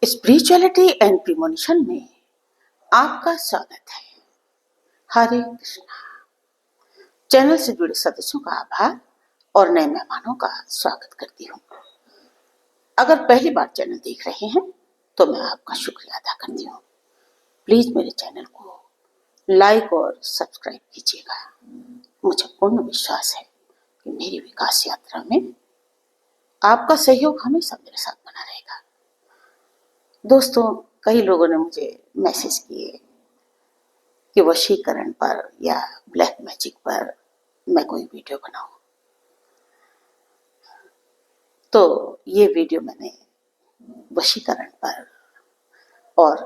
Spirituality and premonition में आपका स्वागत है। हरे कृष्णा। चैनल से जुड़े सदस्यों का आभार और नए मेहमानों का स्वागत करती हूँ। अगर पहली बार चैनल देख रहे हैं तो मैं आपका शुक्रिया अदा करती हूँ। प्लीज मेरे चैनल को लाइक और सब्सक्राइब कीजिएगा। मुझे पूर्ण विश्वास है कि मेरी विकास यात्रा में आपका सहयोग हमेशा मेरे साथ बना रहेगा। दोस्तों, कई लोगों ने मुझे मैसेज किए कि वशीकरण पर या ब्लैक मैजिक पर मैं कोई वीडियो बनाऊं। तो ये वीडियो मैंने वशीकरण पर और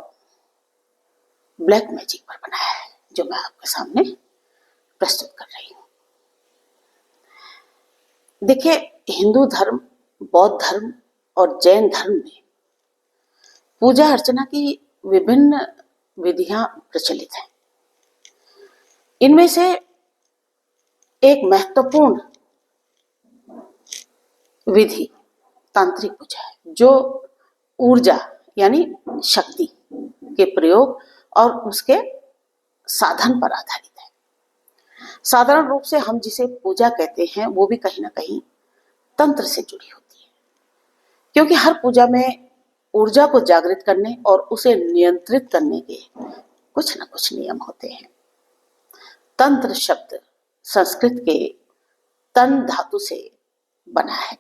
ब्लैक मैजिक पर बनाया है, जो मैं आपके सामने प्रस्तुत कर रही हूं। देखिए, हिंदू धर्म, बौद्ध धर्म और जैन धर्म में पूजा अर्चना की विभिन्न विधियां प्रचलित हैं। इनमें से एक महत्वपूर्ण विधि तांत्रिक पूजा है, जो ऊर्जा यानी शक्ति के प्रयोग और उसके साधन पर आधारित है। साधारण रूप से हम जिसे पूजा कहते हैं वो भी कहीं ना कहीं तंत्र से जुड़ी होती है, क्योंकि हर पूजा में ऊर्जा को जागृत करने और उसे नियंत्रित करने के कुछ न कुछ नियम होते हैं। तंत्र शब्द संस्कृत के तन धातु से बना है,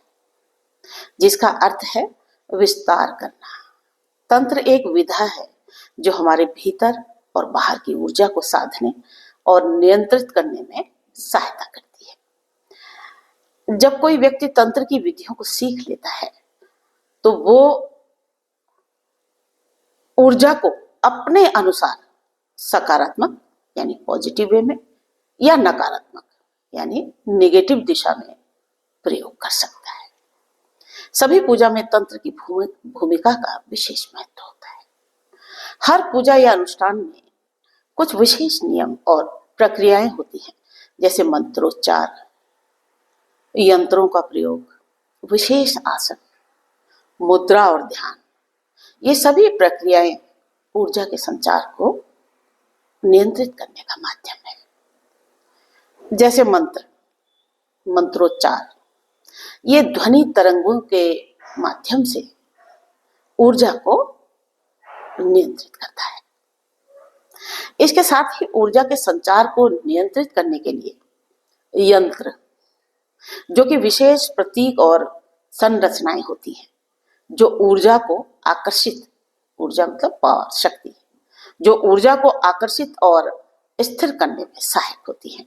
जिसका अर्थ है विस्तार करना। तंत्र एक विधा है जो हमारे भीतर और बाहर की ऊर्जा को साधने और नियंत्रित करने में सहायता करती है। जब कोई व्यक्ति तंत्र की विधियों को सीख लेता है तो वो ऊर्जा को अपने अनुसार सकारात्मक यानी पॉजिटिव वे में या नकारात्मक यानी नेगेटिव दिशा में प्रयोग कर सकता है। सभी पूजा में तंत्र की भूमिका का विशेष महत्व होता है। हर पूजा या अनुष्ठान में कुछ विशेष नियम और प्रक्रियाएं होती हैं, जैसे मंत्रोच्चार, यंत्रों का प्रयोग, विशेष आसन, मुद्रा और ध्यान। ये सभी प्रक्रियाएं ऊर्जा के संचार को नियंत्रित करने का माध्यम है। जैसे मंत्रोच्चार, ये ध्वनि तरंगों के माध्यम से ऊर्जा को नियंत्रित करता है। इसके साथ ही ऊर्जा के संचार को नियंत्रित करने के लिए यंत्र, जो कि विशेष प्रतीक और संरचनाएं होती हैं, जो ऊर्जा को आकर्षित, ऊर्जा मतलब पावर, शक्ति, जो ऊर्जा को आकर्षित और स्थिर करने में सहायक होती हैं।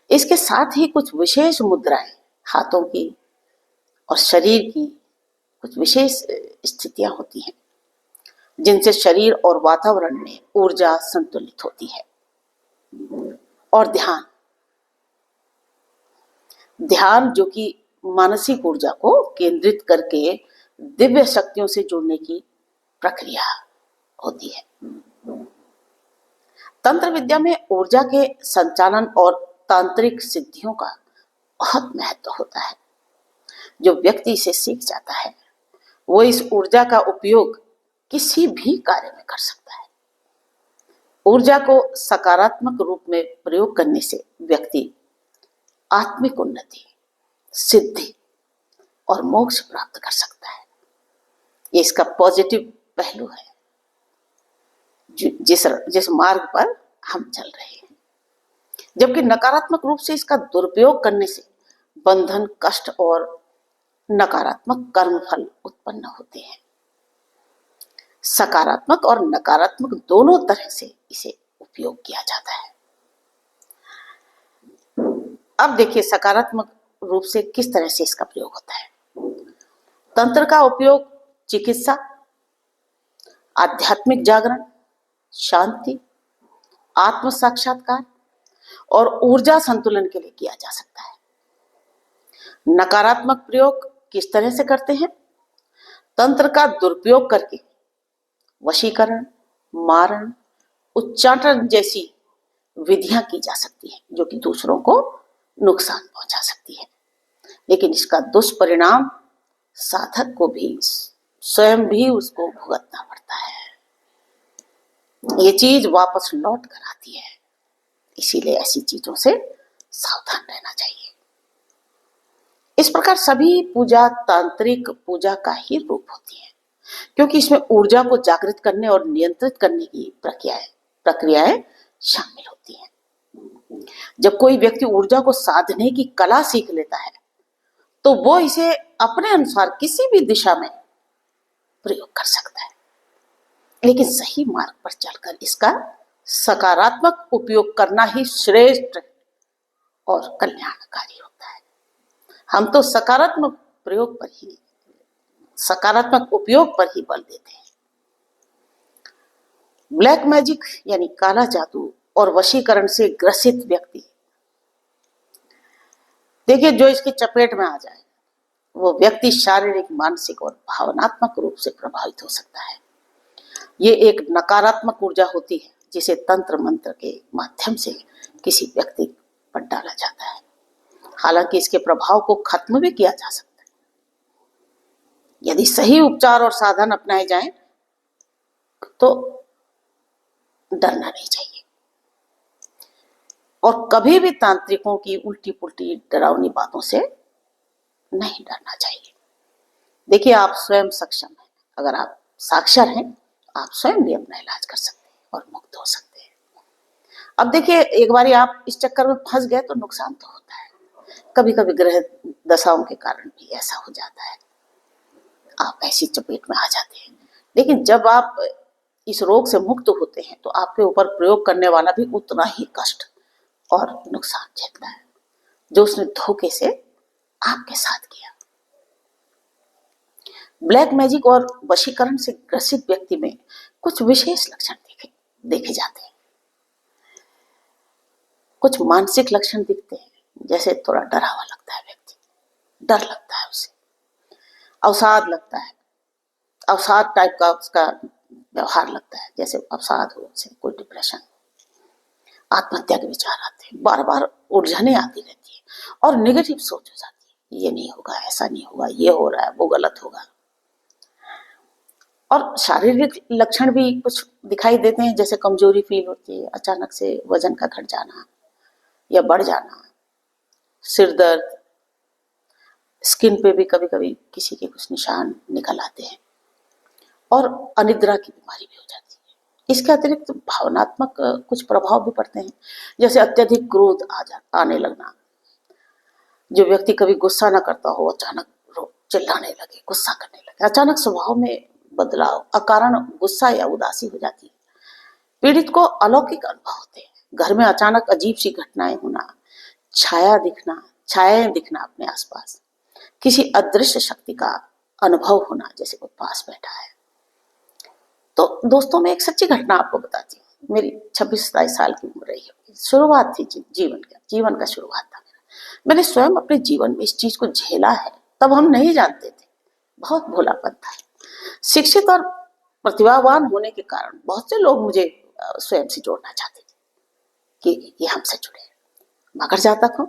इसके साथ ही कुछ विशेष मुद्राएं, हाथों की और शरीर की कुछ विशेष स्थितियां होती हैं, जिनसे शरीर और वातावरण में ऊर्जा संतुलित होती है। और ध्यान जो कि मानसिक ऊर्जा को केंद्रित करके दिव्य शक्तियों से जुड़ने की प्रक्रिया होती है। तंत्र विद्या में ऊर्जा के संचालन और तांत्रिक सिद्धियों का बहुत महत्व होता है। जो व्यक्ति इसे सीख जाता है वो इस ऊर्जा का उपयोग किसी भी कार्य में कर सकता है। ऊर्जा को सकारात्मक रूप में प्रयोग करने से व्यक्ति आत्मिक उन्नति, सिद्धि और मोक्ष प्राप्त कर सकता है। ये इसका पॉजिटिव पहलू है, जिस मार्ग पर हम चल रहे हैं। जबकि नकारात्मक रूप से इसका दुरुपयोग करने से बंधन, कष्ट और नकारात्मक कर्मफल उत्पन्न होते हैं। सकारात्मक और नकारात्मक दोनों तरह से इसे उपयोग किया जाता है। अब देखिए, सकारात्मक रूप से किस तरह से इसका प्रयोग होता है। तंत्र का उपयोग चिकित्सा, आध्यात्मिक जागरण, शांति, आत्म साक्षात्कार और ऊर्जा संतुलन के लिए किया जा सकता है। नकारात्मक प्रयोग किस तरह से करते हैं? तंत्र का दुरुपयोग करके वशीकरण, मारण, उच्चाटन जैसी विधियां की जा सकती हैं, जो कि दूसरों को नुकसान पहुंचा सकती है। लेकिन इसका दुष्परिणाम साधक को भी स्वयं भी उसको भुगतना पड़ता है। ये चीज वापस लौट कर आती है, इसीलिए ऐसी चीजों से सावधान रहना चाहिए। इस प्रकार सभी पूजा तांत्रिक पूजा का ही रूप होती है, क्योंकि इसमें ऊर्जा को जागृत करने और नियंत्रित करने की प्रक्रियाएं शामिल होती हैं। जब कोई व्यक्ति ऊर्जा को साधने की कला सीख लेता है तो वो इसे अपने अनुसार किसी भी दिशा में प्रयोग कर सकता है, लेकिन सही मार्ग पर चलकर इसका सकारात्मक उपयोग करना ही श्रेष्ठ और कल्याणकारी होता है। हम तो सकारात्मक उपयोग पर ही बल देते हैं। ब्लैक मैजिक यानी काला जादू और वशीकरण से ग्रसित व्यक्ति, देखिए, जो इसकी चपेट में आ जाए वो व्यक्ति शारीरिक, मानसिक और भावनात्मक रूप से प्रभावित हो सकता है। ये एक नकारात्मक ऊर्जा होती है जिसे तंत्र मंत्र के माध्यम से किसी व्यक्ति पर डाला जाता है। हालांकि इसके प्रभाव को खत्म भी किया जा सकता है यदि सही उपचार और साधन अपनाए जाएं, तो डरना नहीं चाहिए और कभी भी तांत्रिकों की उल्टी पुल्टी डरावनी बातों से नहीं डरना चाहिए। देखिए, आप स्वयं सक्षम हैं, अगर आप साक्षर हैं आप स्वयं भी अपना इलाज कर सकते हैं और मुक्त हो सकते हैं। अब देखिए, एक बार आप इस चक्कर में फंस गए तो नुकसान तो होता है, कभी कभी ग्रह दशाओं के कारण भी ऐसा हो जाता है, आप ऐसी चपेट में आ जाते हैं। लेकिन जब आप इस रोग से मुक्त होते हैं तो आपके ऊपर प्रयोग करने वाला भी उतना ही कष्ट और नुकसान झेलता है जो उसने धोखे से आपके साथ किया। ब्लैक मैजिक और वशीकरण से ग्रसित व्यक्ति में कुछ विशेष लक्षण देखे जाते हैं। कुछ मानसिक लक्षण दिखते हैं, जैसे थोड़ा डरा हुआ लगता है व्यक्ति, डर लगता है उसे, अवसाद लगता है, अवसाद टाइप का उसका व्यवहार लगता है, जैसे अवसाद हो, जैसे कोई डिप्रेशन, आत्महत्या के विचार आते हैं, बार बार उलझने आती रहती है और नेगेटिव सोच हो जाती है, ये नहीं होगा, ऐसा नहीं होगा, ये हो रहा है, वो गलत होगा। और शारीरिक लक्षण भी कुछ दिखाई देते हैं, जैसे कमजोरी फील होती है, अचानक से वजन का घट जाना या बढ़ जाना, सिर दर्द, स्किन पे भी कभी कभी किसी के कुछ निशान निकल आते हैं और अनिद्रा की बीमारी भी हो जाती है। इसके अतिरिक्त भावनात्मक कुछ प्रभाव भी पड़ते हैं, जैसे अत्यधिक क्रोध आने लगना, जो व्यक्ति कभी गुस्सा ना करता हो अचानक चिल्लाने लगे, गुस्सा करने लगे, अचानक स्वभाव में बदलाव, अकारण गुस्सा या उदासी हो जाती है। पीड़ित को अलौकिक अनुभव होते हैं, घर में अचानक अजीब सी घटनाएं होना, छायाएं दिखना अपने आसपास, किसी अदृश्य शक्ति का अनुभव होना, जैसे कोई पास बैठा है। तो दोस्तों, मैं एक सच्ची घटना आपको बताती हूँ। मेरी 26-27 साल की उम्र रही है, शुरुआत थी जीवन का शुरुआत था मेरा। मैंने स्वयं अपने जीवन में इस चीज को झेला है। तब हम नहीं जानते थे, बहुत भोलापन था। शिक्षित और प्रतिभावान होने के कारण बहुत से लोग मुझे स्वयं से जोड़ना चाहते थे कि ये हमसे जुड़े, मगर जाता था।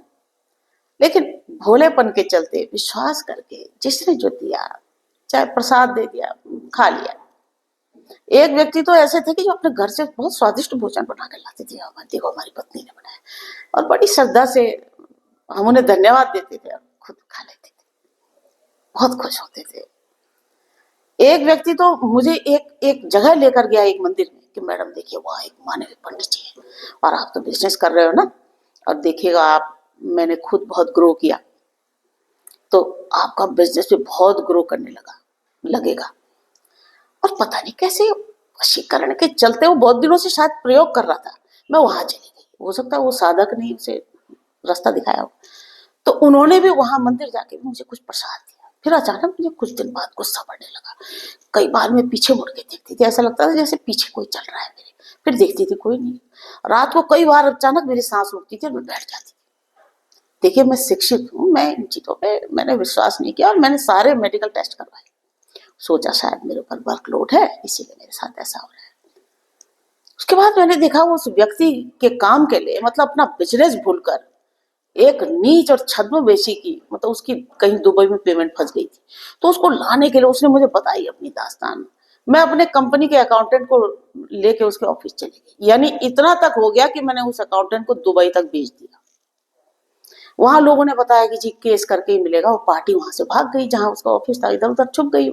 लेकिन भोलेपन के चलते, विश्वास करके जिसने जो दिया, चाहे प्रसाद दे दिया, खा लिया। एक व्यक्ति तो ऐसे थे कि जो अपने घर से बहुत स्वादिष्ट भोजन बना कर लाते थे, देखो हमारी पत्नी ने बनाया, और बड़ी श्रद्धा से हम उन्हें धन्यवाद देते थे और खुद खा लेते थे, बहुत खुश होते थे। एक व्यक्ति तो मुझे एक जगह लेकर गया, एक मंदिर में, कि मैडम देखिए, वहाँ एक मानवीय पंडित जी है और आप तो बिजनेस कर रहे हो ना, और देखिएगा आप, मैंने खुद बहुत ग्रो किया, तो आपका बिजनेस भी बहुत ग्रो करने लगेगा। और पता नहीं कैसे वशीकरण के चलते वो बहुत दिनों से शायद प्रयोग कर रहा था। मैं वहां चली गई, हो सकता है वो साधक ने उसे रास्ता दिखाया हो। तो उन्होंने भी वहां मंदिर जाके मुझे कुछ प्रसाद दिया। फिर अचानक मुझे कुछ दिन बाद गुस्सा बढ़ने लगा। कई बार मैं पीछे मुड़ के देखती थी, ऐसा लगता था जैसे पीछे कोई चल रहा है मेरे। फिर देखती थी कोई नहीं। रात को कई बार अचानक मेरी सांस रुकती थी और मैं बैठ जाती थी। देखिए, मैं शिक्षित हूँ, मैं इन चीजों पे मैंने विश्वास नहीं किया और मैंने सारे मेडिकल टेस्ट करवाए। सोचा शायद मेरे ऊपर वर्कलोड है, इसीलिए मेरे साथ ऐसा हो रहा है। उसके बाद मैंने देखा वो उस व्यक्ति के काम के लिए, मतलब अपना बिजनेस भूलकर एक नीच और छद्मवेशी की, मतलब उसकी कहीं दुबई में पेमेंट फंस गई थी, तो उसको लाने के लिए उसने मुझे बताई अपनी दास्तान। मैं अपने कंपनी के अकाउंटेंट को लेके उसके ऑफिस चली गई, यानी इतना तक हो गया कि मैंने उस अकाउंटेंट को दुबई तक भेज दिया। वहां लोगों ने बताया कि जी केस करके ही मिलेगा। वो पार्टी वहां से भाग गई, जहां उसका ऑफिस था, इधर उधर छुप गई।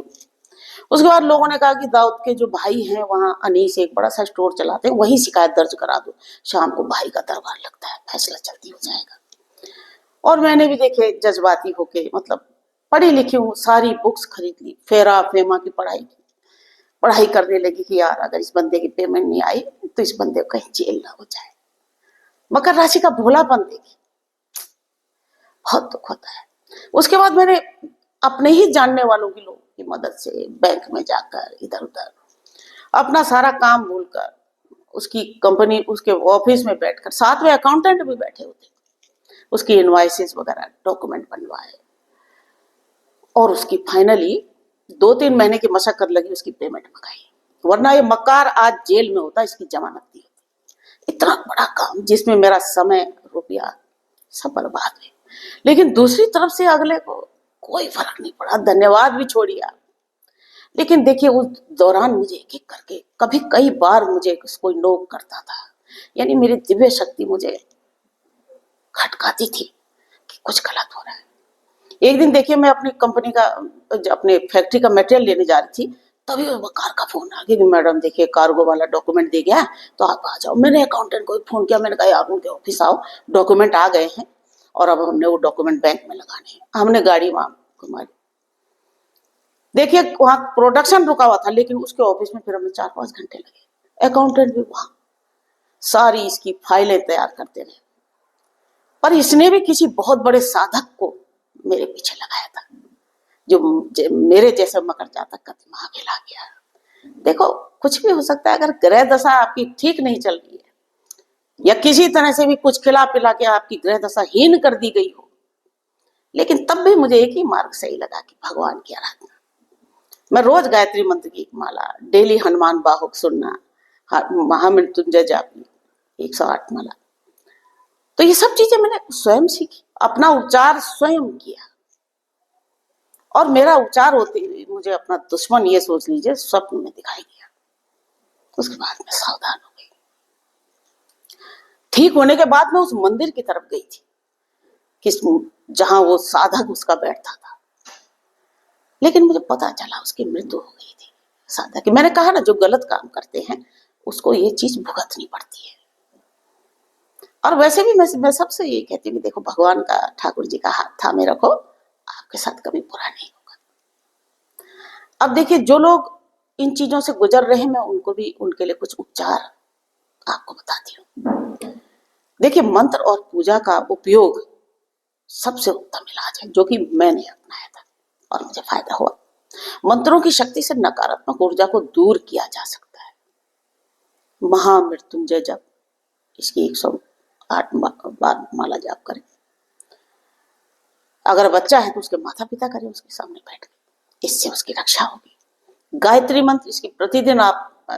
उसके बाद लोगों ने कहा कि दाऊद के जो भाई हैं वहां अनीस एक बड़ा सा स्टोर चलाते हैं, वहीं शिकायत दर्ज करा दो, शाम को भाई का दरबार लगता है, फैसला जल्दी हो जाएगा। और मैंने भी देखे जज्बाती होके, मतलब पढ़ी लिखी हूँ, सारी बुक्स खरीद ली, फेरा फेमा की पढ़ाई की, पढ़ाई करने लगी कि यार अगर इस बंदे की पेमेंट नहीं आई तो इस बंदे को कहीं जेल ना हो जाए। मकर राशि का भोलापन देखी, बहुत दुख होता है। उसके बाद मैंने अपने ही जानने वालों की लोगों की मदद से बैंक में जाकर इधर उधर अपना सारा काम भूलकर उसकी कंपनी, उसके ऑफिस में बैठकर, साथ में अकाउंटेंट भी बैठे होते, उसकी इनवाइसेस वगैरह डॉक्यूमेंट बनवाए, और उसकी फाइनली 2-3 महीने की मशक्कत लगी, उसकी पेमेंट मंगाई। वरना ये मक्कार आज जेल में होता, इसकी जमानत नहीं होती। इतना बड़ा काम जिसमें मेरा समय, रुपया सब बर्बाद हुए। लेकिन दूसरी तरफ से अगले को कोई फर्क नहीं पड़ा, धन्यवाद भी छोड़िए आप। लेकिन देखिए उस दौरान मुझे एक एक करके, कभी कई बार मुझे कोई नोक करता था, यानी मेरी दिव्य शक्ति मुझे खटकाती थी कि कुछ गलत हो रहा है। एक दिन देखिए मैं अपनी कंपनी का, अपने फैक्ट्री का मटेरियल लेने जा रही थी, तभी कार का फोन आ गया कि मैडम देखिए कार्गो वाला डॉक्यूमेंट दे गया तो आप आ जाओ। मैंने अकाउंटेंट को फोन किया, मैंने कहा यार उनके ऑफिस आओ, डॉक्यूमेंट आ गए हैं और अब हमने वो डॉक्यूमेंट बैंक में लगाने हैं। हमने गाड़ी वहां घुमाई। देखिए वहां प्रोडक्शन रुका हुआ था, लेकिन उसके ऑफिस में फिर हमें 4-5 घंटे लगे। अकाउंटेंट भी वहां सारी इसकी फाइलें तैयार करते रहे, पर इसने भी किसी बहुत बड़े साधक को मेरे पीछे लगाया था, जो मेरे जैसे मकर जातक का दिमाग हिला गया। देखो कुछ भी हो सकता है, अगर ग्रह दशा आपकी ठीक नहीं चल रही है या किसी तरह से भी कुछ खिला पिला के आपकी ग्रह दशा हीन कर दी गई हो, लेकिन तब भी मुझे एक ही मार्ग सही लगा कि भगवान की आराधना। मैं रोज गायत्री मंत्र की माला, डेली हनुमान बाहुक सुनना, महामृत्युंजय जापी 108 माला, तो ये सब चीजें मैंने स्वयं सीखी, अपना उच्चार स्वयं किया। और मेरा उच्चार होते हुए मुझे अपना दुश्मन, ये सोच लीजिए, स्वप्न में दिखाई दिया। उसके बाद मैं सावधान हो गई। ठीक होने के बाद मैं उस मंदिर की तरफ गई थी कि जहां वो साधक उसका बैठता था, लेकिन मुझे पता चला उसकी मृत्यु हो गई थी। साधक की, मैंने कहा ना जो गलत काम करते हैं उसको ये चीज भुगतनी पड़ती है। और वैसे भी मैं सबसे ये कहती हूँ कि देखो भगवान का, ठाकुर जी का हाथ थामे रखो, आपके साथ कभी बुरा नहीं होगा। अब देखिए जो लोग इन चीजों से गुजर रहे हैं, मैं उनको भी, उनके लिए कुछ उपचार आपको बताती हूँ। देखिए मंत्र और पूजा का उपयोग सबसे उत्तम इलाज है, जो कि मैंने अपनाया था और मुझे फायदा हुआ। मंत्रों की शक्ति से नकारात्मक ऊर्जा को दूर किया जा सकता है। महामृत्युंजय जप, इसकी 108 बार माला जाप करें। अगर बच्चा है तो उसके माता पिता करें उसके सामने बैठ कर, इससे उसकी रक्षा होगी। गायत्री मंत्र, इसकी प्रतिदिन आप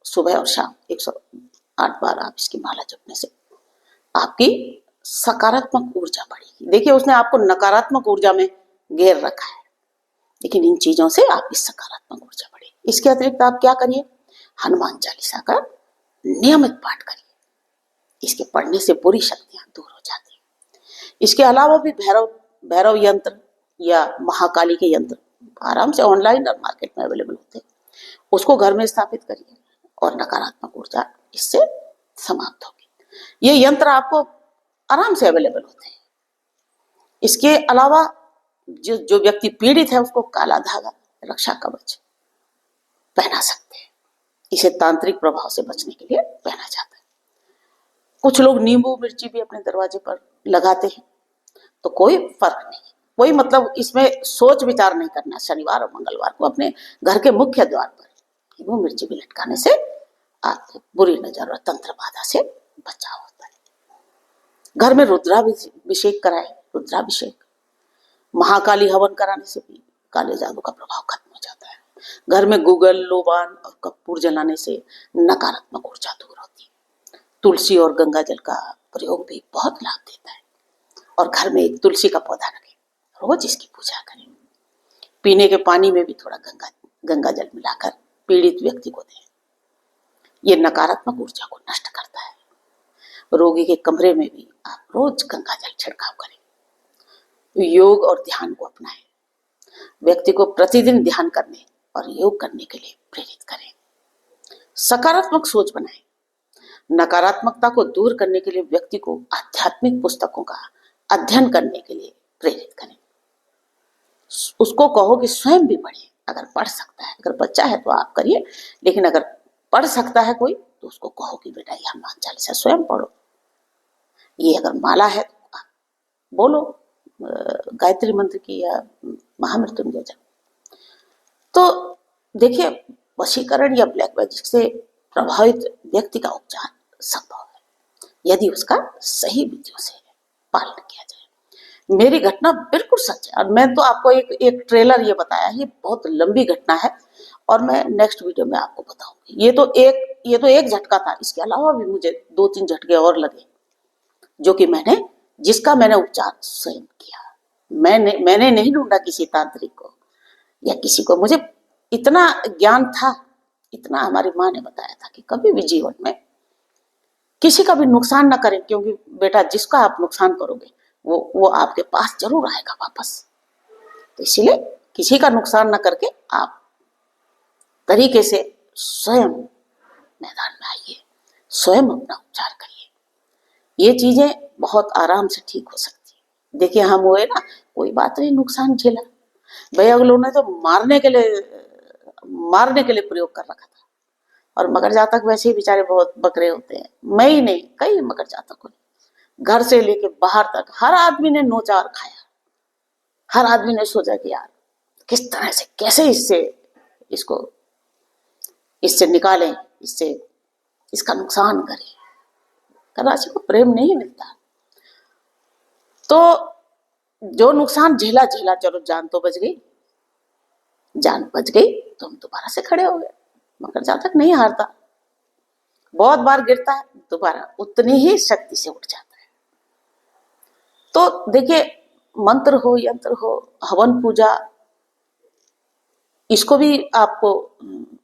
सुबह और शाम 108 बार आप इसकी माला जपने से आपकी सकारात्मक ऊर्जा बढ़ेगी। देखिए उसने आपको नकारात्मक ऊर्जा में घेर रखा है, लेकिन इन चीजों से आपकी सकारात्मक ऊर्जा बढ़ेगी। इसके अतिरिक्त आप क्या करिए, हनुमान चालीसा का नियमित पाठ करिए, इसके पढ़ने से बुरी शक्तियां दूर हो जाती हैं। इसके अलावा भी भैरव यंत्र या महाकाली के यंत्र आराम से ऑनलाइन और मार्केट में अवेलेबल होते हैं, उसको घर में स्थापित करिए और नकारात्मक ऊर्जा इससे समाप्त होगी। ये यंत्र आपको आराम से अवेलेबल होते हैं। इसके अलावा जो व्यक्ति पीड़ित है उसको काला धागा, रक्षा कवच पहना सकते हैं। इसे तांत्रिक प्रभाव से बचने के लिए पहना जाता है। कुछ लोग नींबू मिर्ची भी अपने दरवाजे पर लगाते हैं, तो कोई फर्क नहीं, कोई मतलब इसमें सोच विचार नहीं करना। शनिवार और मंगलवार को अपने घर के मुख्य द्वार पर नींबू मिर्ची भी लटकाने से आपको बुरी नजर और तंत्र बाधा से बचाव होता है। घर में रुद्राभिषेक कराएं, रुद्राभिषेक, महाकाली हवन कराने से भी काले जादू का प्रभाव खत्म हो जाता है। घर में गूगल, लोबान और कपूर जलाने से नकारात्मक ऊर्जा दूर होती है। तुलसी और गंगा जल का प्रयोग भी बहुत लाभ देता है। और घर में एक तुलसी का पौधा रखें, रोज इसकी पूजा करें। पीने के पानी में भी थोड़ा गंगा जल मिलाकर पीड़ित व्यक्ति को दें। ये नकारात्मक ऊर्जा को नष्ट करता है। रोगी के कमरे में भी आप रोज गंगा जल छिड़काव करें। योग और ध्यान को अपनाएं। व्यक्ति को प्रतिदिन ध्यान करने और योग करने के लिए प्रेरित करें। सकारात्मक सोच बनाएं। नकारात्मकता को दूर करने के लिए व्यक्ति को आध्यात्मिक पुस्तकों का अध्ययन करने के लिए प्रेरित करें। उसको कहो कि स्वयं भी पढ़े, अगर पढ़ सकता है। अगर बच्चा है तो आप करिए, लेकिन अगर पढ़ सकता है कोई तो उसको कहो कि बेटा ये हनुमान चालीसा स्वयं पढ़ो। ये अगर माला है तो आप बोलो गायत्री मंत्र की या महामृत्युंजय जप। तो देखिए, वशीकरण या ब्लैक मैजिक से प्रभावित व्यक्ति का उपचार संभव है यदि उसका सही विधियों से पालन किया जाए। मेरी घटना बिल्कुल सच है, और मैं तो आपको एक ट्रेलर ये बताया, ये बहुत लंबी घटना है और मैं नेक्स्ट वीडियो में आपको बताऊंगी। ये तो एक झटका था, इसके अलावा भी मुझे 2-3 झटके और लगे, जो कि जिसका मैंने उपचार स्वयं किया। मैंने नहीं ढूंढा किसी तांत्रिक को या किसी को। मुझे इतना ज्ञान था, इतना हमारी माँ ने बताया था कि कभी भी जीवन में किसी का भी नुकसान ना करें, क्योंकि बेटा जिसका आप नुकसान करोगे वो आपके पास जरूर आएगा वापस। तो इसीलिए किसी का नुकसान ना करके आप तरीके से स्वयं मैदान में आइए, स्वयं अपना उपचार करिए। ये चीजें बहुत आराम से ठीक हो सकती है। देखिए, हम हुए ना, कोई बात नहीं, नुकसान झेला भाई, अगलों ने तो मारने के लिए प्रयोग कर रखा था। और मकर जातक वैसे ही बेचारे बहुत बकरे होते हैं। मैं ही नहीं, कई मकर जातकों ने घर से लेके बाहर तक हर आदमी ने नोचा और खाया। हर आदमी ने सोचा कि यार किस तरह से, कैसे इससे निकालें, इसका नुकसान करें। राशि को प्रेम नहीं मिलता। तो जो नुकसान झेला, चलो जान तो बच गई। जान बच गई तो हम दोबारा से खड़े हो गए। मकर जातक नहीं हारता, बहुत बार गिरता है, दोबारा उतनी ही शक्ति से उठ जाता है। तो देखिए, मंत्र हो, यंत्र हो, हवन पूजा, इसको भी आपको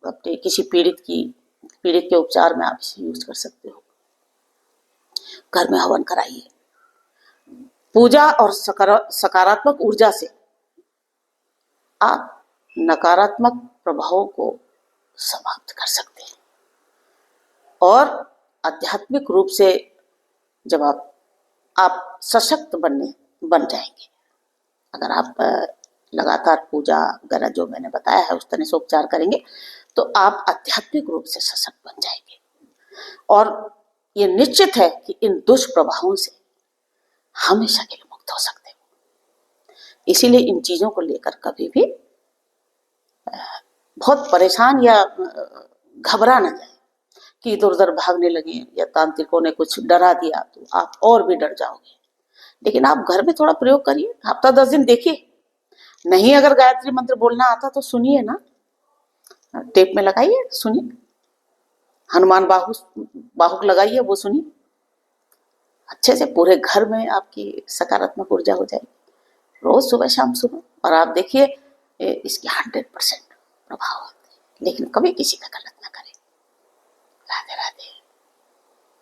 अपने किसी पीड़ित के उपचार में आप इसे यूज कर सकते हो। घर में हवन कराइए। पूजा और सकारात्मक ऊर्जा से आप नकारात्मक प्रभावों को समाप्त कर सकते हैं। और आध्यात्मिक रूप से जब आप सशक्त बन जाएंगे, अगर आप लगातार पूजा वगैरह जो मैंने बताया है उस तरह से उपचार करेंगे, तो आप आध्यात्मिक रूप से सशक्त बन जाएंगे। और ये निश्चित है कि इन दुष्प्रभावों से हमेशा के लिए मुक्त हो सकते हो। इसीलिए इन चीजों को लेकर कभी भी बहुत परेशान या घबरा न जाए कि इधर उधर भागने लगे या तांत्रिकों ने कुछ डरा दिया तो आप और भी डर जाओगे। लेकिन आप घर में थोड़ा प्रयोग करिए, हफ्ता 10 दिन देखिए। नहीं अगर गायत्री मंत्र बोलना आता तो सुनिए ना, टेप में लगाइए, सुनिए। हनुमान बाहुक लगाइए, वो सुनिए। अच्छे से पूरे घर में आपकी सकारात्मक ऊर्जा हो जाएगी, रोज सुबह शाम सुबह। और आप देखिए इसके 100% प्रभाव होते हैं। लेकिन कभी किसी का गलत ना करें। राधे राधे।